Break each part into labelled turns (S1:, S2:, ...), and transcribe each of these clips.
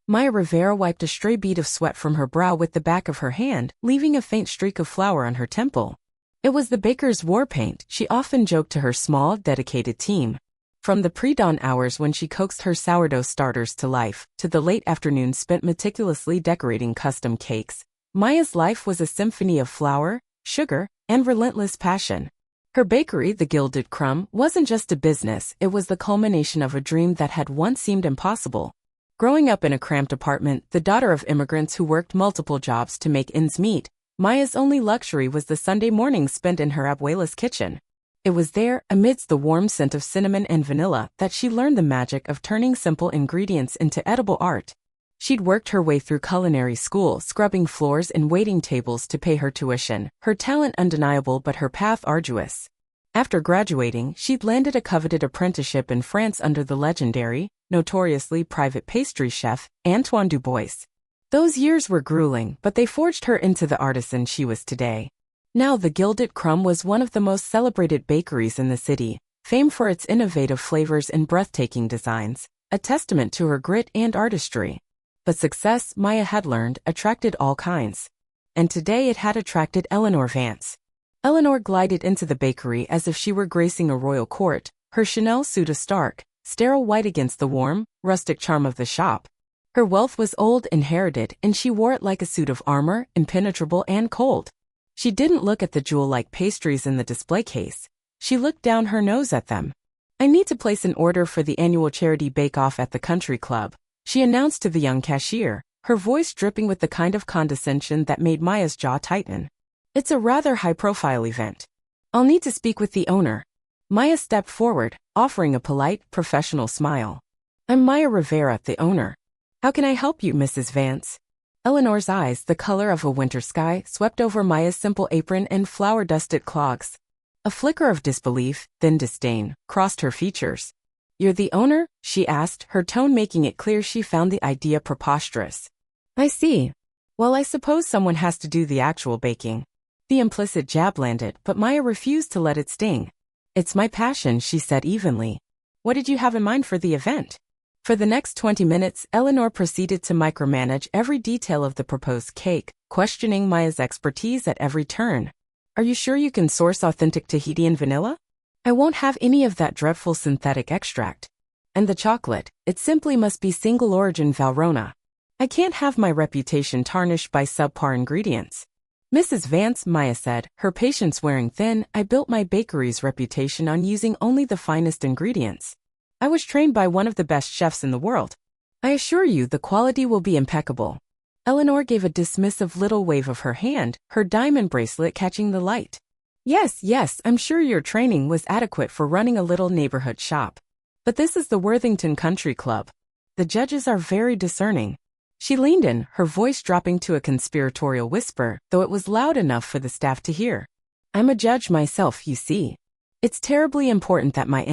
S1: Maya Rivera wiped a stray bead of sweat from her brow with the back of her hand, leaving a faint streak of flour on her temple. It was the baker's war paint, she often joked to her small, dedicated team. From the pre-dawn hours when she coaxed her sourdough starters to life, to the late afternoons spent meticulously decorating custom cakes, Maya's life was a symphony of flour, sugar, and relentless passion. Her bakery, the Gilded Crumb, wasn't just a business, it was the culmination of a dream that had once seemed impossible. Growing up in a cramped apartment, the daughter of immigrants who worked multiple jobs to make ends meet, Maya's only luxury was the Sunday mornings spent in her abuela's kitchen. It was there, amidst the warm scent of cinnamon and vanilla, that she learned the magic of turning simple ingredients into edible art. She'd worked her way through culinary school, scrubbing floors and waiting tables to pay her tuition, her talent undeniable but her path arduous. After graduating, she'd landed a coveted apprenticeship in France under the legendary, notoriously private pastry chef, Antoine Dubois. Those years were grueling, but they forged her into the artisan she was today. Now the Gilded Crumb was one of the most celebrated bakeries in the city, famed for its innovative flavors and breathtaking designs, a testament to her grit and artistry. But success, Maya had learned, attracted all kinds. And today it had attracted Eleanor Vance. Eleanor glided into the bakery as if she were gracing a royal court, her Chanel suit a stark, sterile white against the warm, rustic charm of the shop. Her wealth was old inherited, and she wore it like a suit of armor, impenetrable and cold. She didn't look at the jewel-like pastries in the display case. She looked down her nose at them. "I need to place an order for the annual charity bake-off at the country club," she announced to the young cashier, her voice dripping with the kind of condescension that made Maya's jaw tighten. "It's a rather high-profile event. I'll need to speak with the owner." Maya stepped forward, offering a polite, professional smile. "I'm Maya Rivera, the owner. How can I help you, Mrs. Vance?" Eleanor's eyes, the color of a winter sky, swept over Maya's simple apron and flour-dusted clogs. A flicker of disbelief, then disdain, crossed her features. "You're the owner?" she asked, her tone making it clear she found the idea preposterous. "I see. Well, I suppose someone has to do the actual baking." The implicit jab landed, but Maya refused to let it sting. "It's my passion," she said evenly. "What did you have in mind for the event?" For the next 20 minutes, Eleanor proceeded to micromanage every detail of the proposed cake, questioning Maya's expertise at every turn. "Are you sure you can source authentic Tahitian vanilla? I won't have any of that dreadful synthetic extract. And the chocolate, it simply must be single origin Valrhona. I can't have my reputation tarnished by subpar ingredients." "Mrs. Vance," Maya said, her patience wearing thin, "I built my bakery's reputation on using only the finest ingredients. I was trained by one of the best chefs in the world. I assure you the quality will be impeccable." Eleanor gave a dismissive little wave of her hand, her diamond bracelet catching the light. Yes, I'm sure your training was adequate for running a little neighborhood shop. But this is the Worthington Country Club. The judges are very discerning." She leaned in, her voice dropping to a conspiratorial whisper, though it was loud enough for the staff to hear. "I'm a judge myself, you see. It's terribly important that the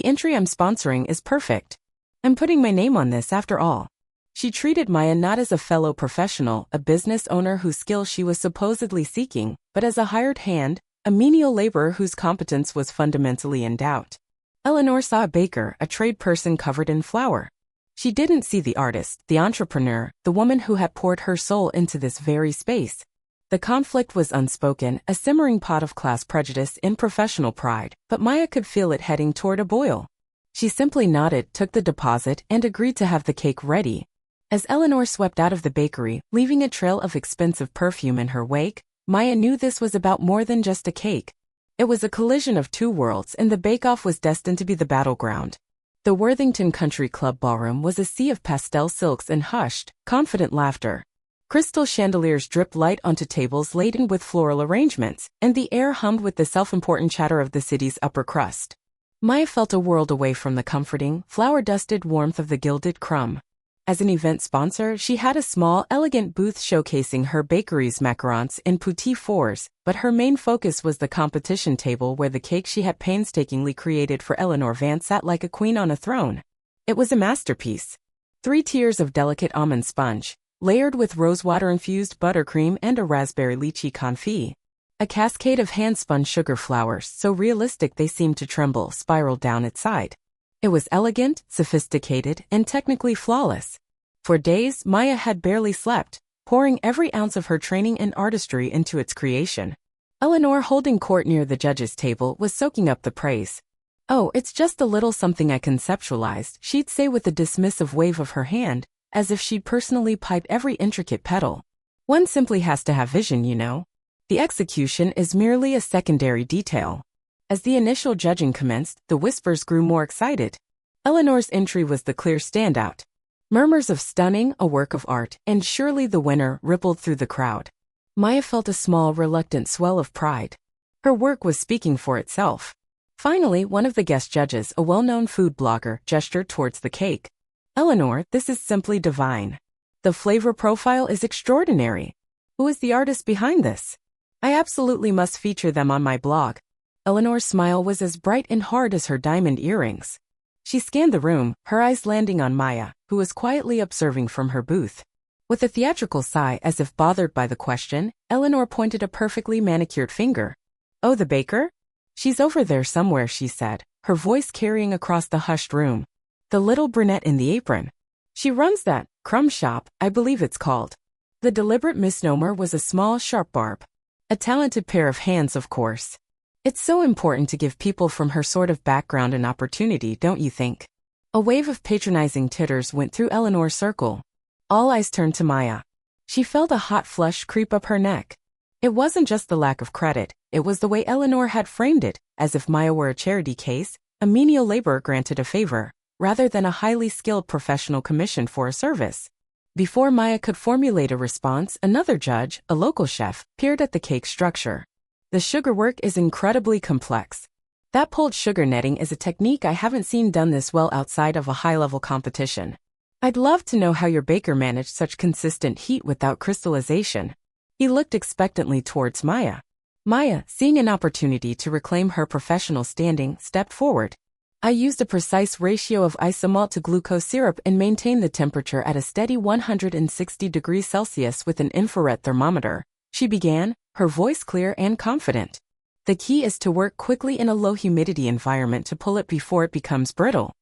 S1: entry I'm sponsoring is perfect. I'm putting my name on this after all." She treated Maya not as a fellow professional, a business owner whose skill she was supposedly seeking, but as a hired hand, a menial laborer whose competence was fundamentally in doubt. Eleanor saw a baker, a trade person covered in flour. She didn't see the artist, the entrepreneur, the woman who had poured her soul into this very space. The conflict was unspoken, a simmering pot of class prejudice and professional pride, but Maya could feel it heading toward a boil. She simply nodded, took the deposit, and agreed to have the cake ready. As Eleanor swept out of the bakery, leaving a trail of expensive perfume in her wake, Maya knew this was about more than just a cake. It was a collision of two worlds, and the bake-off was destined to be the battleground. The Worthington Country Club ballroom was a sea of pastel silks and hushed, confident laughter. Crystal chandeliers dripped light onto tables laden with floral arrangements, and the air hummed with the self-important chatter of the city's upper crust. Maya felt a world away from the comforting, flour-dusted warmth of the Gilded Crumb. As an event sponsor, she had a small, elegant booth showcasing her bakery's macarons and petit fours, but her main focus was the competition table where the cake she had painstakingly created for Eleanor Vance sat like a queen on a throne. It was a masterpiece. 3 tiers of delicate almond sponge, layered with rosewater-infused buttercream and a raspberry lychee confit. A cascade of hand-spun sugar flowers, so realistic they seemed to tremble, spiraled down its side. It was elegant, sophisticated, and technically flawless. For days, Maya had barely slept, pouring every ounce of her training and artistry into its creation. Eleanor, holding court near the judge's table, was soaking up the praise. "Oh, it's just a little something I conceptualized," she'd say with a dismissive wave of her hand, as if she'd personally piped every intricate petal. "One simply has to have vision, you know. The execution is merely a secondary detail." As the initial judging commenced, the whispers grew more excited. Eleanor's entry was the clear standout. Murmurs of "stunning, a work of art, and surely the winner" rippled through the crowd. Maya felt a small, reluctant swell of pride. Her work was speaking for itself. Finally, one of the guest judges, a well-known food blogger, gestured towards the cake. "Eleanor, this is simply divine. The flavor profile is extraordinary. Who is the artist behind this? I absolutely must feature them on my blog." Eleanor's smile was as bright and hard as her diamond earrings. She scanned the room, her eyes landing on Maya, who was quietly observing from her booth. With a theatrical sigh, as if bothered by the question, Eleanor pointed a perfectly manicured finger. "Oh, the baker? She's over there somewhere," she said, her voice carrying across the hushed room. "The little brunette in the apron. She runs that crumb shop, I believe it's called." The deliberate misnomer was a small, sharp barb. A talented pair of hands, of course. It's so important to give people from her sort of background an opportunity, don't you think? A wave of patronizing titters went through Eleanor's circle. All eyes turned to Maya. She felt a hot flush creep up her neck. It wasn't just the lack of credit, it was the way Eleanor had framed it, as if Maya were a charity case, a menial laborer granted a favor, rather than a highly skilled professional commissioned for a service. Before Maya could formulate a response, another judge, a local chef, peered at the cake structure. "The sugar work is incredibly complex. That pulled sugar netting is a technique I haven't seen done this well outside of a high-level competition. I'd love to know how your baker managed such consistent heat without crystallization." He looked expectantly towards Maya. Maya, seeing an opportunity to reclaim her professional standing, stepped forward. "I used a precise ratio of isomalt to glucose syrup and maintained the temperature at a steady 160 degrees Celsius with an infrared thermometer," she began, her voice clear and confident. "The key is to work quickly in a low-humidity environment to pull it before it becomes brittle."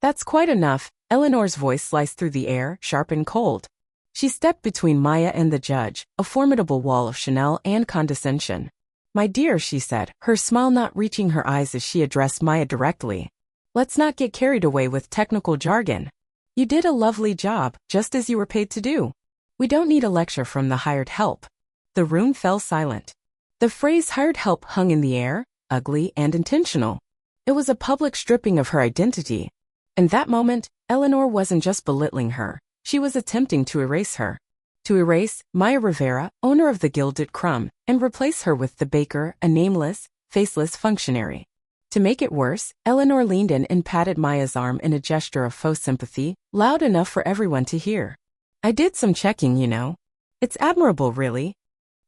S1: "That's quite enough," Eleanor's voice sliced through the air, sharp and cold. She stepped between Maya and the judge, a formidable wall of Chanel and condescension. "My dear," she said, her smile not reaching her eyes as she addressed Maya directly. "Let's not get carried away with technical jargon. You did a lovely job, just as you were paid to do. We don't need a lecture from the hired help." The room fell silent. The phrase "hired help" hung in the air, ugly and intentional. It was a public stripping of her identity. In that moment, Eleanor wasn't just belittling her, she was attempting to erase her. To erase Maya Rivera, owner of the Gilded Crumb, and replace her with the baker, a nameless, faceless functionary. To make it worse, Eleanor leaned in and patted Maya's arm in a gesture of faux sympathy, loud enough for everyone to hear. "I did some checking, you know. It's admirable, really.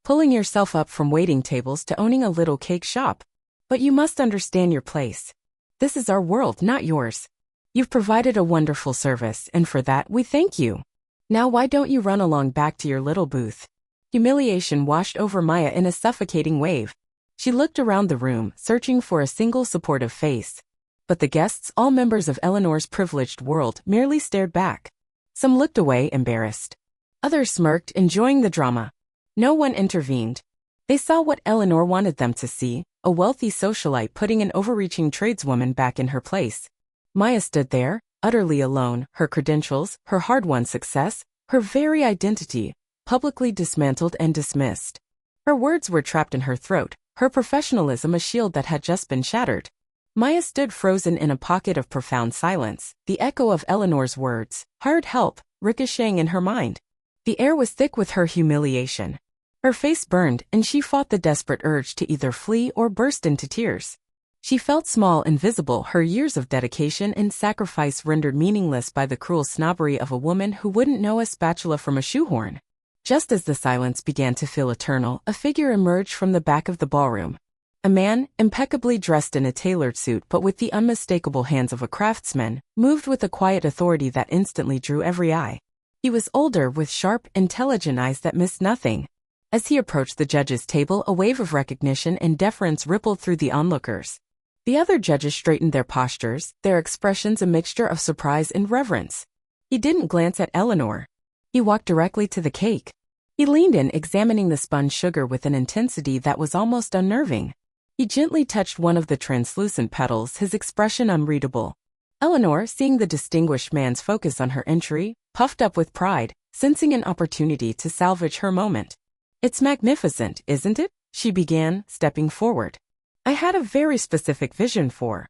S1: Pulling yourself up from waiting tables to owning a little cake shop. But you must understand your place. This is our world, not yours. You've provided a wonderful service, and for that we thank you. Now why don't you run along back to your little booth?" Humiliation washed over Maya in a suffocating wave. She looked around the room, searching for a single supportive face. But the guests, all members of Eleanor's privileged world, merely stared back. Some looked away, embarrassed. Others smirked, enjoying the drama. No one intervened. They saw what Eleanor wanted them to see, a wealthy socialite putting an overreaching tradeswoman back in her place. Maya stood there, utterly alone, her credentials, her hard-won success, her very identity, publicly dismantled and dismissed. Her words were trapped in her throat, her professionalism a shield that had just been shattered. Maya stood frozen in a pocket of profound silence, the echo of Eleanor's words, "hired help," ricocheting in her mind. The air was thick with her humiliation. Her face burned, and she fought the desperate urge to either flee or burst into tears. She felt small and visible, her years of dedication and sacrifice rendered meaningless by the cruel snobbery of a woman who wouldn't know a spatula from a shoehorn. Just as the silence began to feel eternal, a figure emerged from the back of the ballroom. A man, impeccably dressed in a tailored suit but with the unmistakable hands of a craftsman, moved with a quiet authority that instantly drew every eye. He was older, with sharp, intelligent eyes that missed nothing. As he approached the judges' table, a wave of recognition and deference rippled through the onlookers. The other judges straightened their postures, their expressions a mixture of surprise and reverence. He didn't glance at Eleanor. He walked directly to the cake. He leaned in, examining the spun sugar with an intensity that was almost unnerving. He gently touched one of the translucent petals, his expression unreadable. Eleanor, seeing the distinguished man's focus on her entry, puffed up with pride, sensing an opportunity to salvage her moment. "It's magnificent, isn't it?" she began, stepping forward. "I had a very specific vision for."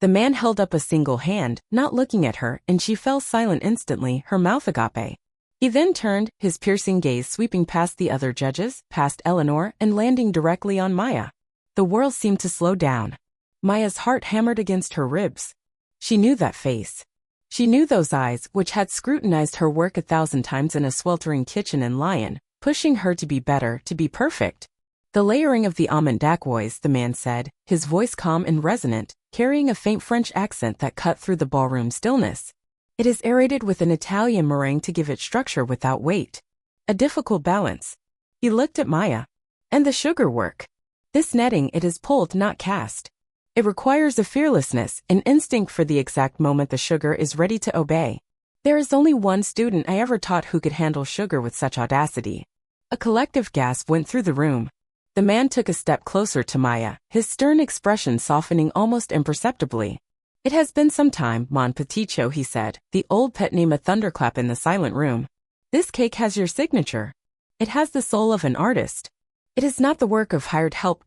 S1: The man held up a single hand, not looking at her, and she fell silent instantly, her mouth agape. He then turned, his piercing gaze sweeping past the other judges, past Eleanor, and landing directly on Maya. The world seemed to slow down. Maya's heart hammered against her ribs. She knew that face. She knew those eyes, which had scrutinized her work 1,000 times in a sweltering kitchen in Lyon, pushing her to be better, to be perfect. "The layering of the almond dacoits," the man said, his voice calm and resonant, carrying a faint French accent that cut through the ballroom stillness. "It is aerated with an Italian meringue to give it structure without weight. A difficult balance." He looked at Maya. "And the sugar work. This netting, it is pulled, not cast. It requires a fearlessness, an instinct for the exact moment the sugar is ready to obey. There is only one student I ever taught who could handle sugar with such audacity." A collective gasp went through the room. The man took a step closer to Maya, his stern expression softening almost imperceptibly. "It has been some time, Mon Peticho," he said, the old pet name a thunderclap in the silent room. "This cake has your signature. It has the soul of an artist. It is not the work of hired help.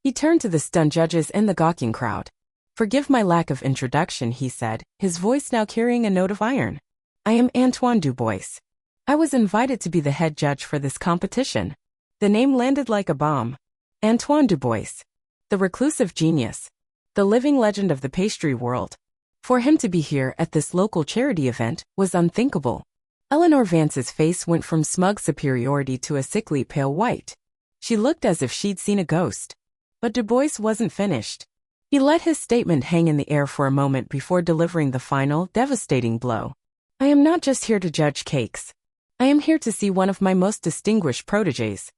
S1: He turned to the stunned judges and the gawking crowd. "Forgive my lack of introduction," he said, his voice now carrying a note of iron. "I am Antoine Dubois. I was invited to be the head judge for this competition." The name landed like a bomb. Antoine Dubois. The reclusive genius. The living legend of the pastry world. For him to be here at this local charity event was unthinkable. Eleanor Vance's face went from smug superiority to a sickly pale white. She looked as if she'd seen a ghost. But Dubois wasn't finished. He let his statement hang in the air for a moment before delivering the final, devastating blow. "I am not just here to judge cakes. I am here to see one of my most distinguished protégés.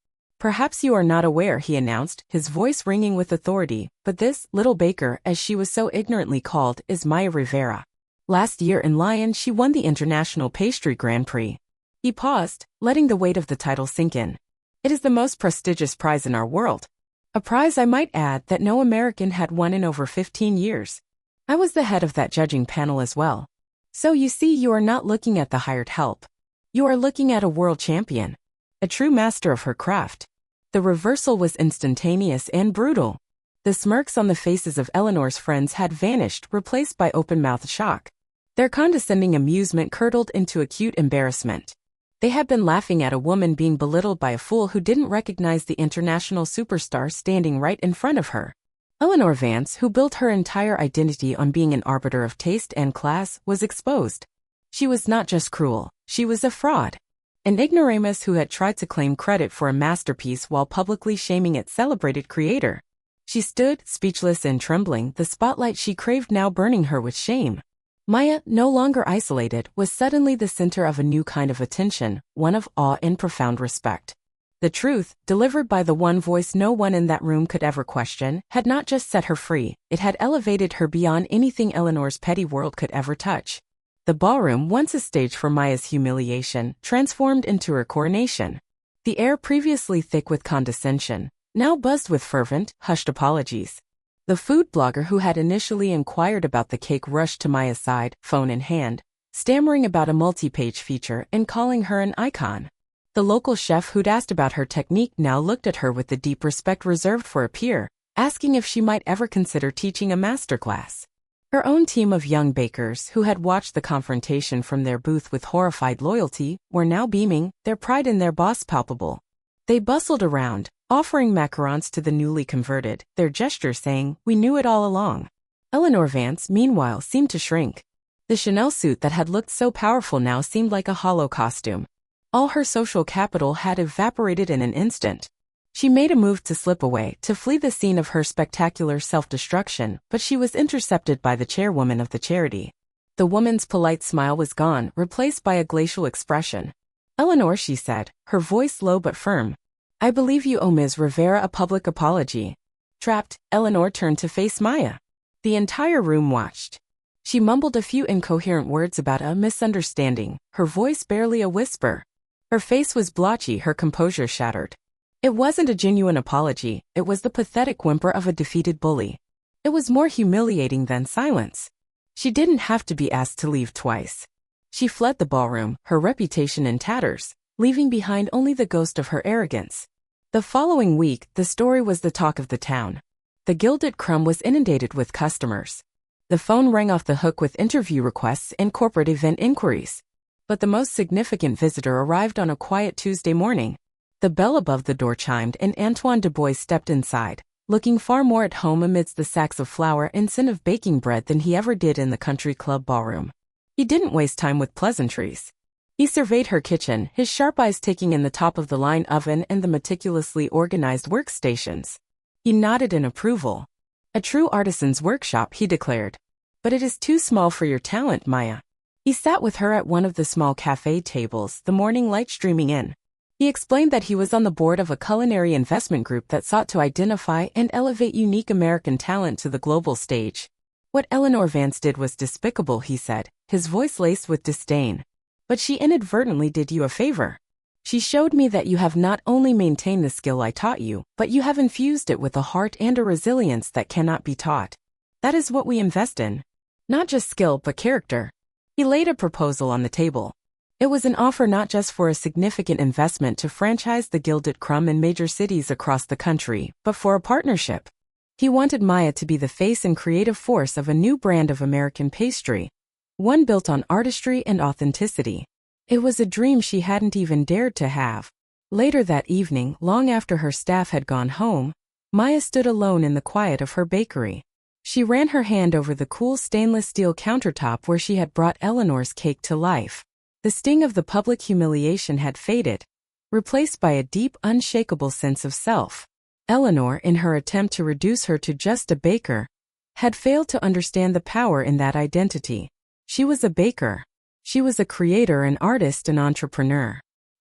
S1: Perhaps you are not aware," he announced, his voice ringing with authority, "but this little baker, as she was so ignorantly called, is Maya Rivera. Last year in Lyon she won the International Pastry Grand Prix." He paused, letting the weight of the title sink in. "It is the most prestigious prize in our world. A prize, I might add, that no American had won in over 15 years. I was the head of that judging panel as well. So you see, you are not looking at the hired help. You are looking at a world champion. A true master of her craft." The reversal was instantaneous and brutal. The smirks on the faces of Eleanor's friends had vanished, replaced by open-mouthed shock. Their condescending amusement curdled into acute embarrassment. They had been laughing at a woman being belittled by a fool who didn't recognize the international superstar standing right in front of her. Eleanor Vance, who built her entire identity on being an arbiter of taste and class, was exposed. She was not just cruel, she was a fraud. An ignoramus who had tried to claim credit for a masterpiece while publicly shaming its celebrated creator. She stood, speechless and trembling, the spotlight she craved now burning her with shame. Maya, no longer isolated, was suddenly the center of a new kind of attention, one of awe and profound respect. The truth, delivered by the one voice no one in that room could ever question, had not just set her free, it had elevated her beyond anything Eleanor's petty world could ever touch. The ballroom, once a stage for Maya's humiliation, transformed into her coronation. The air previously thick with condescension, now buzzed with fervent, hushed apologies. The food blogger who had initially inquired about the cake rushed to Maya's side, phone in hand, stammering about a multi-page feature and calling her an icon. The local chef who'd asked about her technique now looked at her with the deep respect reserved for a peer, asking if she might ever consider teaching a masterclass. Her own team of young bakers, who had watched the confrontation from their booth with horrified loyalty, were now beaming, their pride in their boss palpable. They bustled around, offering macarons to the newly converted, their gesture saying, "We knew it all along." Eleanor Vance, meanwhile, seemed to shrink. The Chanel suit that had looked so powerful now seemed like a hollow costume. All her social capital had evaporated in an instant. She made a move to slip away, to flee the scene of her spectacular self-destruction, but she was intercepted by the chairwoman of the charity. The woman's polite smile was gone, replaced by a glacial expression. "Eleanor," she said, her voice low but firm, "I believe you owe Ms. Rivera a public apology." Trapped, Eleanor turned to face Maya. The entire room watched. She mumbled a few incoherent words about a misunderstanding, her voice barely a whisper. Her face was blotchy, her composure shattered. It wasn't a genuine apology, it was the pathetic whimper of a defeated bully. It was more humiliating than silence. She didn't have to be asked to leave twice. She fled the ballroom, her reputation in tatters, leaving behind only the ghost of her arrogance. The following week, the story was the talk of the town. The Gilded Crumb was inundated with customers. The phone rang off the hook with interview requests and corporate event inquiries. But the most significant visitor arrived on a quiet Tuesday morning. The bell above the door chimed and Antoine Dubois stepped inside, looking far more at home amidst the sacks of flour and sin of baking bread than he ever did in the country club ballroom. He didn't waste time with pleasantries. He surveyed her kitchen, his sharp eyes taking in the top-of-the-line oven and the meticulously organized workstations. He nodded in approval. A true artisan's workshop, he declared. But it is too small for your talent, Maya. He sat with her at one of the small cafe tables, the morning light streaming in. He explained that he was on the board of a culinary investment group that sought to identify and elevate unique American talent to the global stage. What Eleanor Vance did was despicable, he said, his voice laced with disdain. But she inadvertently did you a favor. She showed me that you have not only maintained the skill I taught you, but you have infused it with a heart and a resilience that cannot be taught. That is what we invest in. Not just skill, but character. He laid a proposal on the table. It was an offer not just for a significant investment to franchise the Gilded Crumb in major cities across the country, but for a partnership. He wanted Maya to be the face and creative force of a new brand of American pastry, one built on artistry and authenticity. It was a dream she hadn't even dared to have. Later that evening, long after her staff had gone home, Maya stood alone in the quiet of her bakery. She ran her hand over the cool stainless steel countertop where she had brought Eleanor's cake to life. The sting of the public humiliation had faded, replaced by a deep, unshakable sense of self. Eleanor, in her attempt to reduce her to just a baker, had failed to understand the power in that identity. She was a baker. She was a creator, an artist, an entrepreneur.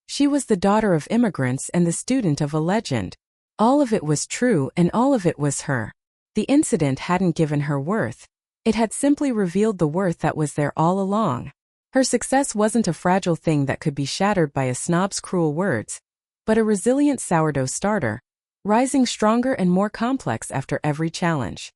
S1: She was the daughter of immigrants and the student of a legend. All of it was true and all of it was her. The incident hadn't given her worth. It had simply revealed the worth that was there all along. Her success wasn't a fragile thing that could be shattered by a snob's cruel words, but a resilient sourdough starter, rising stronger and more complex after every challenge.